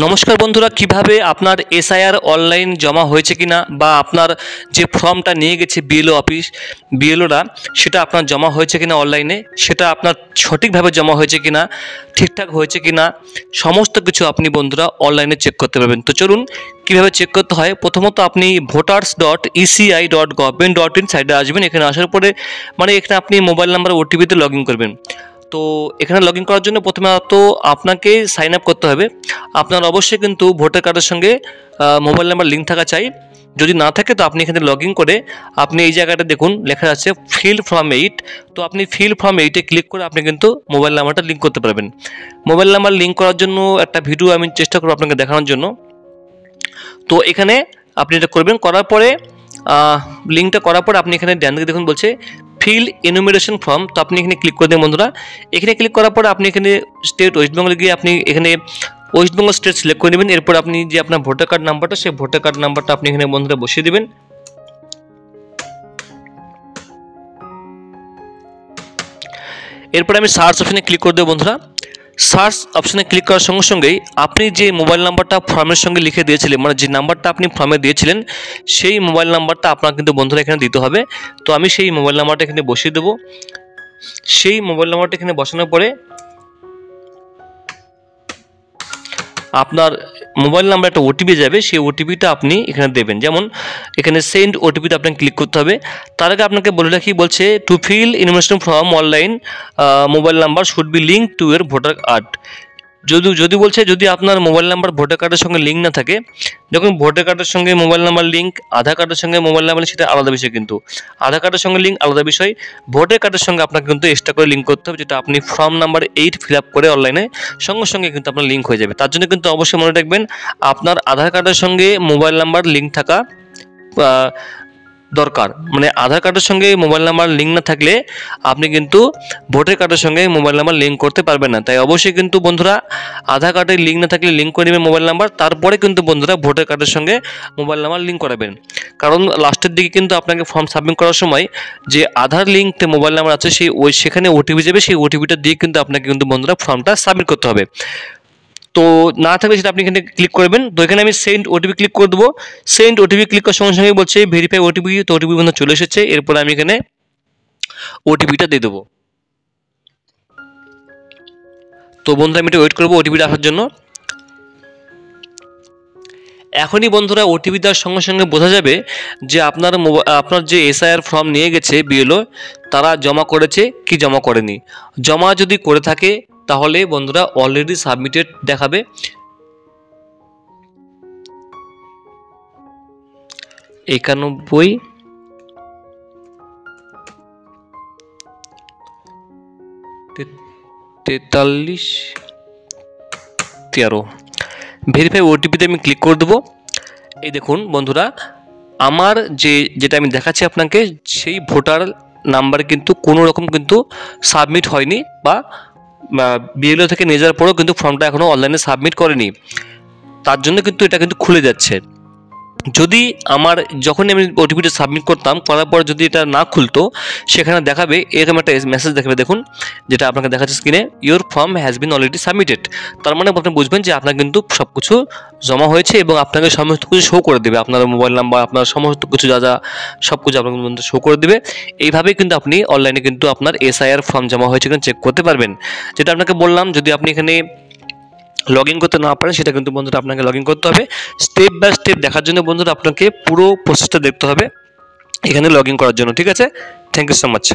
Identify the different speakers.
Speaker 1: নমস্কার বন্ধুরা, কিভাবে আপনার এসআইআর অনলাইন জমা হয়েছে কিনা বা আপনার যে ফর্মটা নিয়ে গেছে বিএলও অফিস বিএলওরা সেটা আপনার জমা হয়েছে কিনা অনলাইনে, সেটা আপনার সঠিকভাবে জমা হয়েছে কিনা, ঠিকঠাক হয়েছে কিনা, সমস্ত কিছু আপনি বন্ধুরা অনলাইনে চেক করতে পারবেন। তো চলুন কীভাবে চেক করতে হয়। প্রথমত আপনি voters.eci.government.in সাইটে আসবেন। এখানে আসার পরে এখানে আপনি মোবাইল নাম্বার ওটিপিতে লগ ইন করবেন। তো এখানে লগ ইন করার জন্য প্রথমত আপনাকে সাইন আপ করতে হবে। আপনার অবশ্যই কিন্তু ভোটার কার্ডের সঙ্গে মোবাইল নাম্বার লিঙ্ক থাকা চাই। যদি না থাকে তো আপনি এখানে লগ ইন করে আপনি এই জায়গাটা দেখুন লেখা আছে ফিল ফর্ম 8। তো আপনি ফিল ফর্ম 8-এ ক্লিক করে আপনি কিন্তু মোবাইল নাম্বারটা লিঙ্ক করতে পারবেন। মোবাইল নাম্বার লিঙ্ক করার জন্য একটা ভিডিও আমি চেষ্টা করব আপনাকে দেখানোর জন্য। তো এখানে আপনি এটা করবেন, করার পরে লিঙ্কটা করার পর আপনি এখানে ডান দিকে দেখুন বলছে ফিল এনুমেরেশন ফর্ম। তো আপনি এখানে ক্লিক করে দেন বন্ধুরা। এখানে ক্লিক করার পর আপনি এখানে স্টেট ওয়েস্ট বেঙ্গলে গিয়ে আপনি এখানে ওয়েস্ট বেঙ্গল স্টেট সিলেক্ট করে নেবেন। এরপর আপনি যে আপনার ভোটার কার্ড নাম্বারটা সেই ভোটার কার্ড নাম্বারটা আপনি এখানে বন্ধুরা বসিয়ে দেবেন। এরপর আমি সার্চ অপশনে ক্লিক করে দেবো বন্ধুরা। সার্চ অপশনে ক্লিক করার সঙ্গে সঙ্গেই আপনি যে মোবাইল নাম্বারটা ফর্মের সঙ্গে লিখে দিয়েছিলেন, যে নাম্বারটা আপনি ফর্মে দিয়েছিলেন সেই মোবাইল নাম্বারটা আপনার কিন্তু বন্ধুরা এখানে দিতে হবে। তো আমি সেই মোবাইল নাম্বারটা এখানে বসিয়ে দেবো। সেই মোবাইল নাম্বারটা এখানে বসানোর পরে আপনার মোবাইল নাম্বার একটা ওটিপি যাবে, সেই ওটিপিটা আপনি এখানে দেবেন। যেমন এখানে সেন্ড ওটিপিতে আপনাকে ক্লিক করতে হবে। তার আগে আপনাকে বলে রাখি, বলছে to fill information form online mobile number should be link to your voter card. যদি বলছে যদি আপনার মোবাইল নাম্বার ভোটার কার্ডের সঙ্গে লিঙ্ক না থাকে, দেখুন ভোটার কার্ডের সঙ্গে মোবাইল নাম্বার লিঙ্ক, আধার কার্ডের সঙ্গে মোবাইল নাম্বার সেটা আলাদা বিষয়, কিন্তু আধার কার্ডের সঙ্গে লিঙ্ক আলাদা বিষয়, ভোটার কার্ডের সঙ্গে আপনাকে কিন্তু এক্সট্রা করে লিঙ্ক করতে হবে, যেটা আপনি ফর্ম নাম্বার 8 ফিল আপ করে অনলাইনে সঙ্গে সঙ্গে কিন্তু আপনার লিঙ্ক হয়ে যাবে। তার জন্য কিন্তু অবশ্যই মনে রাখবেন আপনার আধার কার্ডের সঙ্গে মোবাইল নাম্বার লিঙ্ক থাকা দরকার। আধার কার্ডের সঙ্গে মোবাইল নাম্বার লিঙ্ক না থাকলে আপনি কিন্তু ভোটার কার্ডের সঙ্গে মোবাইল নাম্বার লিঙ্ক করতে পারবেন না। তাই অবশ্যই কিন্তু বন্ধুরা আধার কার্ডের লিঙ্ক না থাকলে লিঙ্ক করে নেবেন মোবাইল নাম্বার, তারপরে কিন্তু বন্ধুরা ভোটার কার্ডের সঙ্গে মোবাইল নাম্বার লিঙ্ক করাবেন। কারণ লাস্টের দিকে কিন্তু আপনাকে ফর্ম সাবমিট করার সময় যে আধার লিঙ্ক মোবাইল নাম্বার আছে সেখানে ওটিপি যাবে, সেই ওটিপিটা দিয়ে কিন্তু আপনাকে কিন্তু বন্ধুরা ফর্মটা সাবমিট করতে হবে। তো না থাকলে সেটা আপনি এখানে ক্লিক করবেন। তো এখানে আমি সেন্ড ওটিপি ক্লিক করে দেবো। সেন্ড ওটিপি ক্লিক করার সঙ্গে সঙ্গে বলছে ভেরিফাই ওটিপি। তো ওটিপি বন্ধু চলে এসেছে। এরপর আমি এখানে ওটিপিটা দিয়ে দেবো। তো বন্ধুরা আমি এটা ওয়েট করবো ওটিপিটা আসার জন্য। এখনই বন্ধুরা ওটিপি দেওয়ার সঙ্গে সঙ্গে বোঝা যাবে যে আপনার যে এসআইআর ফর্ম নিয়ে গেছে বিএলও তারা জমা করেছে কি জমা করেনি। জমা যদি করে থাকে তাহলে বন্ধুরা অলরেডি সাবমিটেড দেখাবে। 91 43 13 ভেরিফাই ওটিপিতে আমি ক্লিক করে দেবো। এই দেখুন বন্ধুরা আমার যেটা আমি দেখাচ্ছি আপনাকে, সেই ভোটার নাম্বার কিন্তু কোনো রকম কিন্তু সাবমিট হয়নি, বা বিএলও থেকে নিয়ে যাওয়ার পরেও কিন্তু ফর্মটা এখনও অনলাইনে সাবমিট করেনি। তার জন্য কিন্তু এটা কিন্তু খুলে যাচ্ছে। যদি যখনই আমি ওটিপিটা সাবমিট করতাম, করার পর যদি এটা না খুলতো, সেখানে দেখাবে এরকম একটা মেসেজ দেখাবে, দেখুন যেটা আপনাকে দেখাচ্ছে স্ক্রিনে, your form has been already submitted. তার আপনি বুঝবেন যে আপনার কিন্তু সব কিছু জমা হয়েছে এবং আপনাকে সমস্ত কিছু শো করে দেবে, আপনার মোবাইল নাম্বার, আপনার সমস্ত কিছু যা সব কিছু আপনাকে শো করে দেবে। এইভাবেই কিন্তু আপনি অনলাইনে কিন্তু আপনার এসআইআর ফর্ম জমা হয়েছে কিনা চেক করতে পারবেন। যেটা আপনাকে বললাম, যদি আপনি এখানে লগ ইন করতে না পারেন সেটা কিন্তু বন্ধুরা আপনাকে লগ ইন করতে হবে। স্টেপ বাই স্টেপ দেখার জন্য বন্ধুরা আপনাকে পুরো প্রসেসটা দেখতে হবে এখানে লগ ইন করার জন্য। ঠিক আছে, থ্যাংক ইউ সো মাচ।